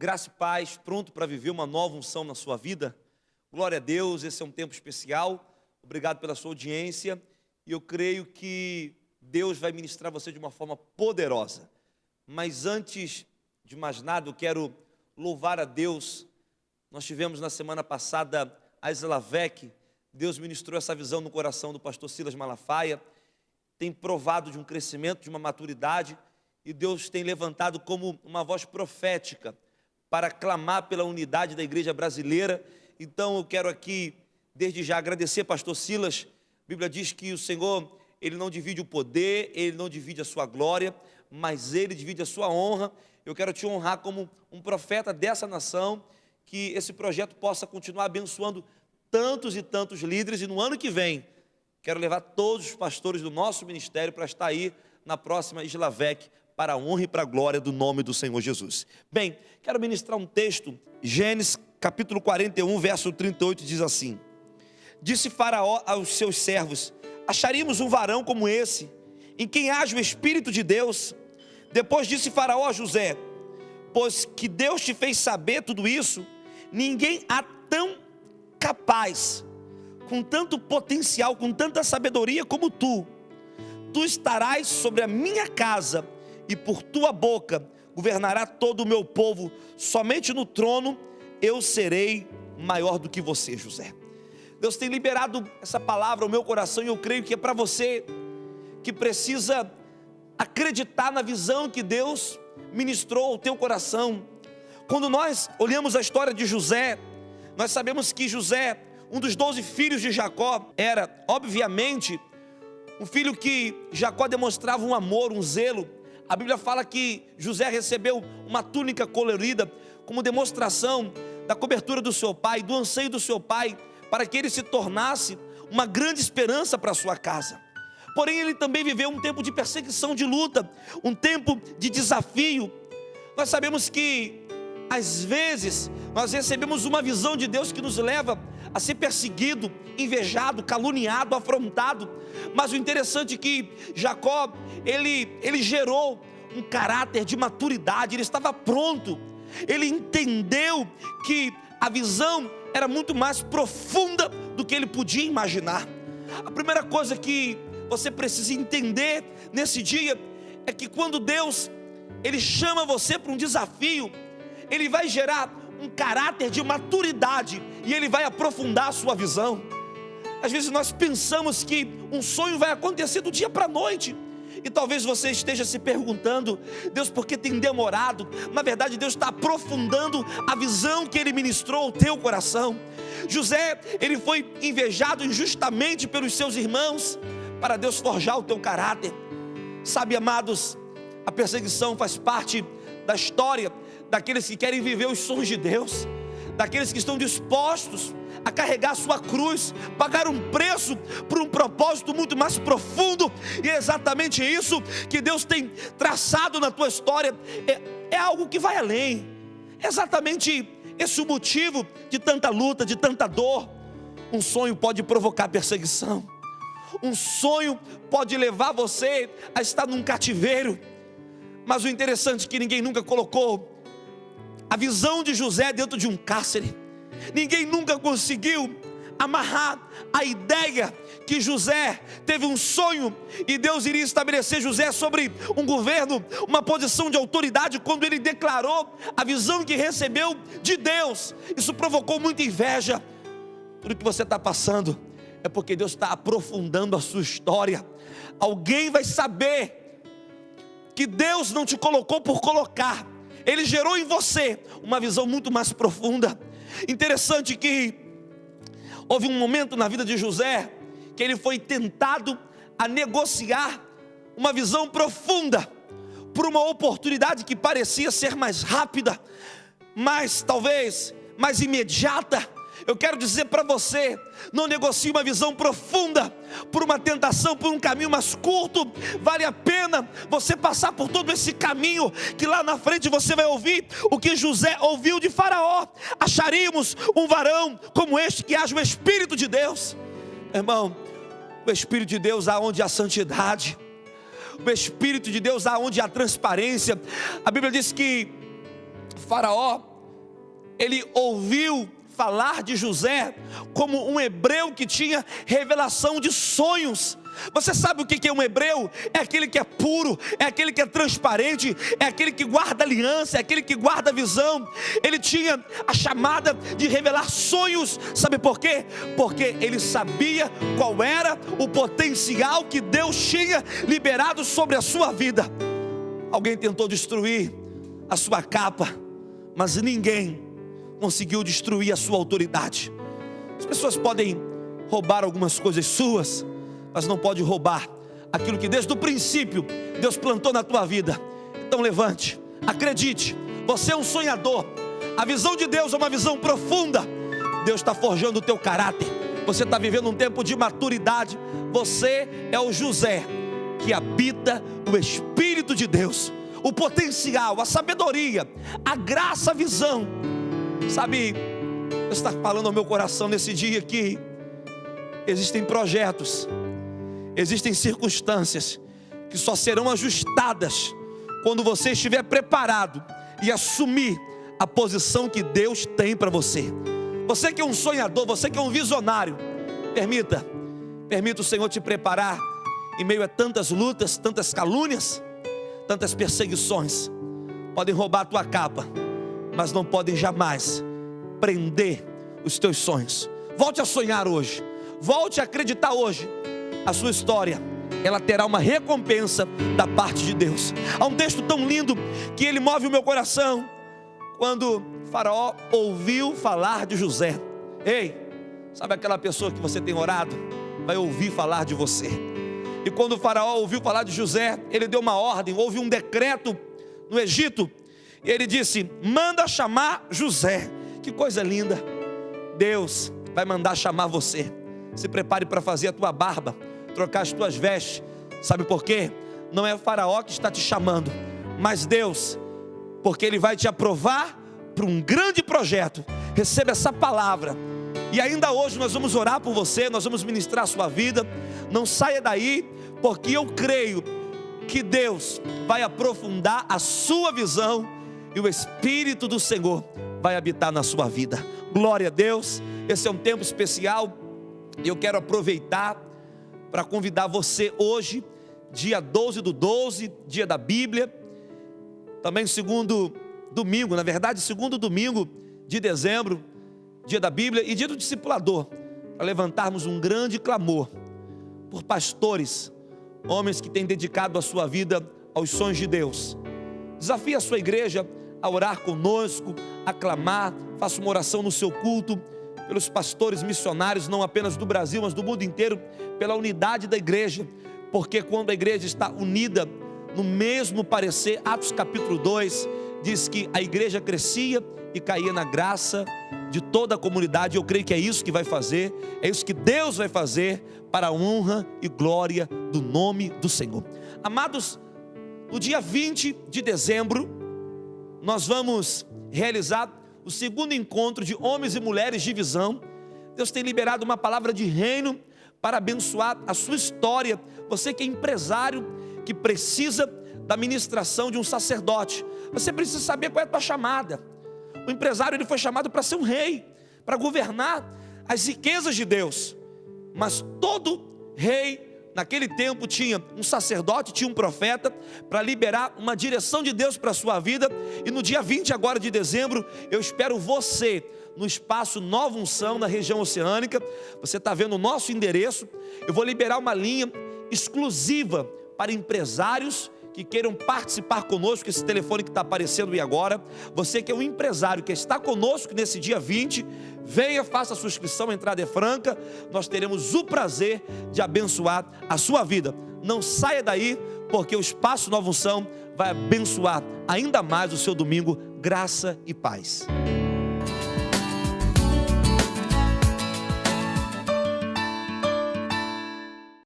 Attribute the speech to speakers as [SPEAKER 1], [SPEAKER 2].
[SPEAKER 1] Graça e paz, pronto para viver uma nova unção na sua vida? Glória a Deus, esse é um tempo especial. Obrigado pela sua audiência. E eu creio que Deus vai ministrar você de uma forma poderosa. Mas antes de mais nada, eu quero louvar a Deus. Nós tivemos na semana passada a Islavec. Deus ministrou essa visão no coração do pastor Silas Malafaia. Tem provado de um crescimento, de uma maturidade. E Deus tem levantado como uma voz profética para clamar pela unidade da igreja brasileira. Então eu quero aqui, desde já, agradecer pastor Silas. A Bíblia diz que o Senhor, Ele não divide o poder, Ele não divide a sua glória, mas Ele divide a sua honra. Eu quero te honrar como um profeta dessa nação, que esse projeto possa continuar abençoando tantos e tantos líderes, e no ano que vem, quero levar todos os pastores do nosso ministério para estar aí na próxima Islavec, para a honra e para a glória do nome do Senhor Jesus. Bem, quero ministrar um texto, Gênesis capítulo 41, verso 38, diz assim: Disse Faraó aos seus servos: acharíamos um varão como esse, em quem haja o Espírito de Deus? Depois disse Faraó a José: pois que Deus te fez saber tudo isso, ninguém há tão capaz, com tanto potencial, com tanta sabedoria como tu. Tu estarás sobre a minha casa, e por tua boca governará todo o meu povo. Somente no trono eu serei maior do que você, José. Deus tem liberado essa palavra ao meu coração, e eu creio que é para você que precisa acreditar na visão que Deus ministrou ao teu coração. Quando nós olhamos a história de José, nós sabemos que José, um dos 12 filhos de Jacó, era obviamente um filho que Jacó demonstrava um amor, um zelo. A Bíblia fala que José recebeu uma túnica colorida como demonstração da cobertura do seu pai, do anseio do seu pai, para que ele se tornasse uma grande esperança para a sua casa. Porém, ele também viveu um tempo de perseguição, de luta, um tempo de desafio. Nós sabemos que, às vezes, nós recebemos uma visão de Deus que nos leva a ser perseguido, invejado, caluniado, afrontado. Mas o interessante é que Jacó, ele gerou um caráter de maturidade, ele estava pronto, ele entendeu que a visão era muito mais profunda do que ele podia imaginar. A primeira coisa que você precisa entender nesse dia é que quando Deus, Ele chama você para um desafio, Ele vai gerar um caráter de maturidade, e Ele vai aprofundar a sua visão. Às vezes nós pensamos que um sonho vai acontecer do dia para a noite, e talvez você esteja se perguntando: Deus, por que tem demorado? Na verdade, Deus está aprofundando a visão que Ele ministrou ao teu coração. José, ele foi invejado injustamente pelos seus irmãos, para Deus forjar o teu caráter. Sabe, amados, a perseguição faz parte da história daqueles que querem viver os sonhos de Deus, daqueles que estão dispostos a carregar a sua cruz, pagar um preço por um propósito muito mais profundo. E é exatamente isso que Deus tem traçado na tua história. É algo que vai além. É exatamente esse o motivo de tanta luta, de tanta dor. Um sonho pode provocar perseguição. Um sonho pode levar você a estar num cativeiro. Mas o interessante é que ninguém nunca colocou a visão de José dentro de um cárcere. Ninguém nunca conseguiu amarrar a ideia que José teve um sonho e Deus iria estabelecer José sobre um governo, uma posição de autoridade, quando ele declarou a visão que recebeu de Deus. Isso provocou muita inveja. Tudo que você está passando é porque Deus está aprofundando a sua história. Alguém vai saber que Deus não te colocou por colocar. Ele gerou em você uma visão muito mais profunda. Interessante que houve um momento na vida de José que ele foi tentado a negociar uma visão profunda por uma oportunidade que parecia ser mais rápida, mas talvez mais imediata. Eu quero dizer para você: não negocie uma visão profunda por uma tentação, por um caminho mais curto. Vale a pena você passar por todo esse caminho, que lá na frente você vai ouvir o que José ouviu de Faraó: acharíamos um varão como este, que haja o Espírito de Deus. Irmão, o Espírito de Deus há onde há santidade, o Espírito de Deus há onde há transparência. A Bíblia diz que Faraó, ele ouviu falar de José como um hebreu que tinha revelação de sonhos. Você sabe o que é um hebreu? É aquele que é puro, é aquele que é transparente, é aquele que guarda aliança, é aquele que guarda a visão. Ele tinha a chamada de revelar sonhos. Sabe por quê? Porque ele sabia qual era o potencial que Deus tinha liberado sobre a sua vida. Alguém tentou destruir a sua capa, mas ninguém conseguiu destruir a sua autoridade. As pessoas podem roubar algumas coisas suas, mas não pode roubar aquilo que desde o princípio Deus plantou na tua vida. Então levante, acredite, você é um sonhador. A visão de Deus é uma visão profunda. Deus está forjando o teu caráter. Você está vivendo um tempo de maturidade. Você é o José que habita o Espírito de Deus, o potencial, a sabedoria, a graça, a visão. Sabe, Deus está falando ao meu coração nesse dia que existem projetos, existem circunstâncias que só serão ajustadas quando você estiver preparado e assumir a posição que Deus tem para você. Você que é um sonhador, você que é um visionário, permita o Senhor te preparar em meio a tantas lutas, tantas calúnias, tantas perseguições. Podem roubar a tua capa, mas não podem jamais prender os teus sonhos. Volte a sonhar hoje, volte a acreditar hoje. A sua história, ela terá uma recompensa da parte de Deus. Há um texto tão lindo que ele move o meu coração. Quando Faraó ouviu falar de José. Ei, sabe aquela pessoa que você tem orado? Vai ouvir falar de você. E quando o Faraó ouviu falar de José, ele deu uma ordem, houve um decreto no Egito. E ele disse: manda chamar José. Que coisa linda. Deus vai mandar chamar você. Se prepare para fazer a tua barba, trocar as tuas vestes. Sabe por quê? Não é o Faraó que está te chamando, mas Deus, porque Ele vai te aprovar para um grande projeto. Receba essa palavra. E ainda hoje nós vamos orar por você, nós vamos ministrar a sua vida. Não saia daí, porque eu creio que Deus vai aprofundar a sua visão e o Espírito do Senhor vai habitar na sua vida. Glória a Deus. Esse é um tempo especial e eu quero aproveitar para convidar você hoje, dia 12/12, dia da Bíblia, também segundo domingo de dezembro, dia da Bíblia e dia do discipulador, para levantarmos um grande clamor por pastores, homens que têm dedicado a sua vida aos sonhos de Deus. Desafie a sua igreja a orar conosco, a clamar. Faça uma oração no seu culto pelos pastores missionários, não apenas do Brasil, mas do mundo inteiro, pela unidade da igreja, porque quando a igreja está unida no mesmo parecer, Atos capítulo 2 diz que a igreja crescia e caía na graça de toda a comunidade. Eu creio que é isso que vai fazer, é isso que Deus vai fazer para a honra e glória do nome do Senhor. Amados, no dia 20 de dezembro, nós vamos realizar o segundo encontro de homens e mulheres de visão. Deus tem liberado uma palavra de reino para abençoar a sua história. Você que é empresário, que precisa da ministração de um sacerdote, você precisa saber qual é a tua chamada. O empresário, ele foi chamado para ser um rei, para governar as riquezas de Deus. Mas todo rei naquele tempo tinha um sacerdote, tinha um profeta para liberar uma direção de Deus para a sua vida. E no dia 20 agora de dezembro, eu espero você no espaço Nova Unção, na região oceânica. Você está vendo o nosso endereço. Eu vou liberar uma linha exclusiva para empresários que queiram participar conosco. Esse telefone que está aparecendo aí agora. Você que é um empresário que está conosco nesse dia 20, venha, faça a sua inscrição, a entrada é franca. Nós teremos o prazer de abençoar a sua vida. Não saia daí, porque o espaço Nova Unção vai abençoar ainda mais o seu domingo. Graça e paz.